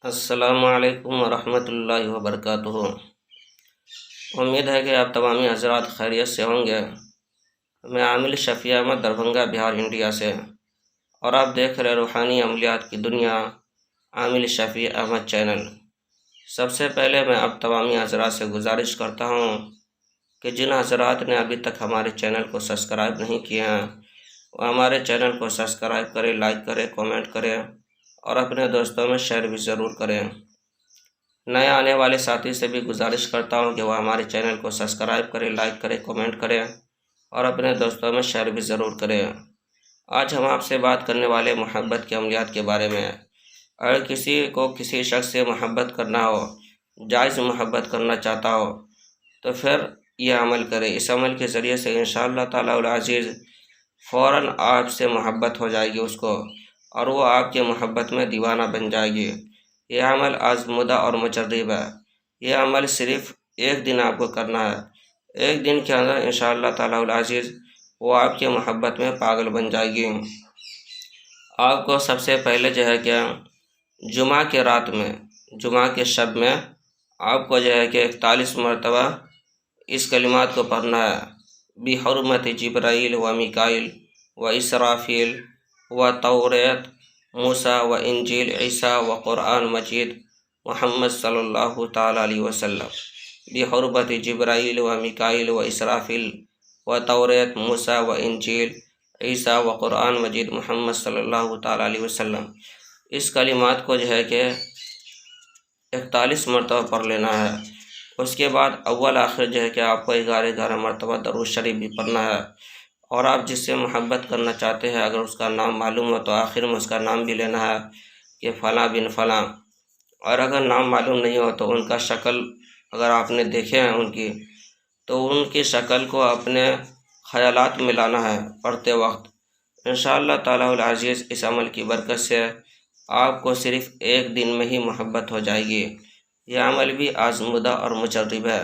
السلام علیکم ورحمۃ اللہ وبرکاتہ۔ امید ہے کہ آپ تمامی حضرات خیریت سے ہوں گے۔ میں عامل شفیع احمد دربھنگہ بہار انڈیا سے، اور آپ دیکھ رہے روحانی عملیات کی دنیا عامل شفیع احمد چینل۔ سب سے پہلے میں اب تمامی حضرات سے گزارش کرتا ہوں کہ جن حضرات نے ابھی تک ہمارے چینل کو سبسکرائب نہیں کیے ہیں وہ ہمارے چینل کو سبسکرائب کریں، لائک کریں، کامنٹ کریں اور اپنے دوستوں میں شیئر بھی ضرور کریں۔ نئے آنے والے ساتھی سے بھی گزارش کرتا ہوں کہ وہ ہمارے چینل کو سبسکرائب کریں، لائک کریں، کامنٹ کریں اور اپنے دوستوں میں شیئر بھی ضرور کریں۔ آج ہم آپ سے بات کرنے والے محبت کے عملیات کے بارے میں۔ اگر کسی کو کسی شخص سے محبت کرنا ہو، جائز محبت کرنا چاہتا ہو تو پھر یہ عمل کرے۔ اس عمل کے ذریعے سے انشاءاللہ تعالی العزیز فوراً آپ سے محبت ہو جائے گی اس کو، اور وہ آپ کے محبت میں دیوانہ بن جائے گی۔ یہ عمل آزمودہ اور مجرب ہے۔ یہ عمل صرف ایک دن آپ کو کرنا ہے۔ ایک دن کے اندر انشاءاللہ تعالی العزیز وہ آپ کے محبت میں پاگل بن جائے گی۔ آپ کو سب سے پہلے جو ہے کہ جمعہ کے رات میں، جمعہ کے شب میں آپ کو جو ہے کہ 41 مرتبہ اس کلمات کو پڑھنا ہے۔ بحرمت جبرائیل و میکائیل و اسرافیل و توریت موسیٰ و انجیل عیسیٰ و قرآن مجید محمد صلی اللہ تعالیٰ علیہ وسلم۔ بحرمت جبرائیل و میکائیل و اسرافیل و توریت موسیٰ و انجیل عیسیٰ و قرآن مجید محمد صلی اللہ تعالیٰ علیہ وسلم۔ اس کلمات کو جو ہے کہ 41 مرتبہ پڑھ لینا ہے۔ اس کے بعد اول آخر جو ہے کہ آپ کو 11 مرتبہ درود شریف بھی پڑھنا ہے، اور آپ جس سے محبت کرنا چاہتے ہیں اگر اس کا نام معلوم ہو تو آخر میں اس کا نام بھی لینا ہے کہ فلاں بن فلاں، اور اگر نام معلوم نہیں ہو تو ان کا شکل اگر آپ نے دیکھے ہیں ان کی تو ان کی شکل کو اپنے خیالات میں لانا ہے پڑھتے وقت۔ انشاءاللہ تعالی العزیز اس عمل کی برکت سے آپ کو صرف ایک دن میں ہی محبت ہو جائے گی۔ یہ عمل بھی آزمودہ اور مجرب ہے۔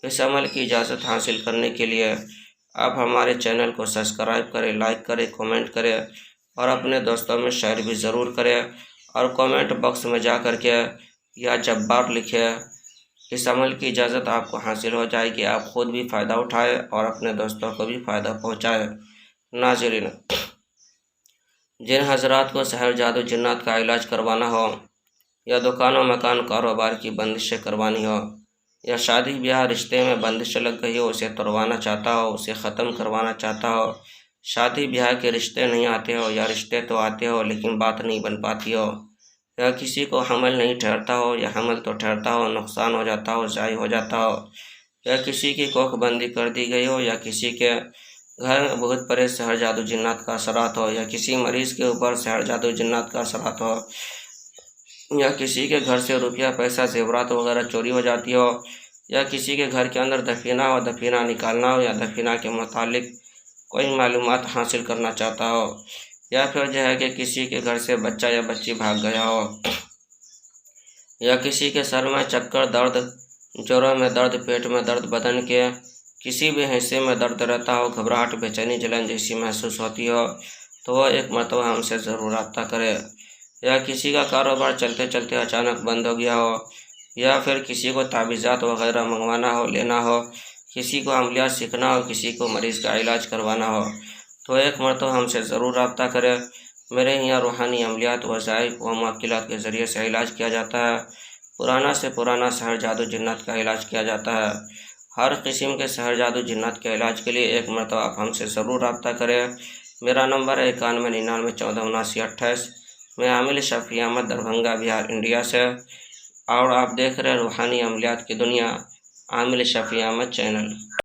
اس عمل کی اجازت حاصل کرنے کے لیے آپ ہمارے چینل کو سبسکرائب کریں، لائک کریں، کامنٹ کریں اور اپنے دوستوں میں شیئر بھی ضرور کریں، اور کامنٹ باکس میں جا کر کے یا جبار لکھیں۔ اس عمل کی اجازت آپ کو حاصل ہو جائے گی، آپ خود بھی فائدہ اٹھائیں اور اپنے دوستوں کو بھی فائدہ پہنچائیں۔ ناظرین، جن حضرات کو سحر جادو جنات کا علاج کروانا ہو، یا دکان و مکان کاروبار کی بندشیں کروانی ہو، یا شادی بیاہ رشتے میں بندش لگ گئی ہو اسے توڑوانا چاہتا ہو، اسے ختم کروانا چاہتا ہو، شادی بیاہ کے رشتے نہیں آتے ہو یا رشتے تو آتے ہو لیکن بات نہیں بن پاتی ہو، یا کسی کو حمل نہیں ٹھہرتا ہو یا حمل تو ٹھہرتا ہو نقصان ہو جاتا ہو، ضائع ہو جاتا ہو، یا کسی کی کوکھ بندی کر دی گئی ہو، یا کسی کے گھر میں بہت بڑے سحر جادو جنات کا اثرات ہو، یا کسی مریض کے اوپر سحر جادو جنات کا اثرات ہو، یا کسی کے گھر سے روپیہ پیسہ زیورات وغیرہ چوری ہو جاتی ہو، یا کسی کے گھر کے اندر دفینہ ہو، دفینہ نکالنا ہو، یا دفینہ کے متعلق کوئی معلومات حاصل کرنا چاہتا ہو، یا پھر جو ہے کہ کسی کے گھر سے بچہ یا بچی بھاگ گیا ہو، یا کسی کے سر میں چکر، درد، جوڑوں میں درد، پیٹ میں درد، بدن کے کسی بھی حصے میں درد رہتا ہو، گھبراہٹ، بے چینی، جلن جیسی محسوس ہوتی ہو تو وہ ایک مرتبہ ہم سے ضرور رابطہ کرے، یا کسی کا کاروبار چلتے چلتے اچانک بند ہو گیا ہو، یا پھر کسی کو تعویذات وغیرہ منگوانا ہو، لینا ہو، کسی کو عملیات سیکھنا ہو، کسی کو مریض کا علاج کروانا ہو تو ایک مرتبہ ہم سے ضرور رابطہ کرے۔ میرے یہاں روحانی عملیات، وظائف و معقلات کے ذریعے سے علاج کیا جاتا ہے۔ پرانا سے پرانا سحر جادو جنات کا علاج کیا جاتا ہے۔ ہر قسم کے سحر جادو جنات کے علاج کے لیے ایک مرتبہ آپ ہم سے ضرور رابطہ کریں۔ میرا نمبر ہے 9199147928۔ میں عامل شفیع احمد دربھنگہ بہار انڈیا سے، اور آپ دیکھ رہے روحانی عملیات کی دنیا عامل شفیع احمد چینل۔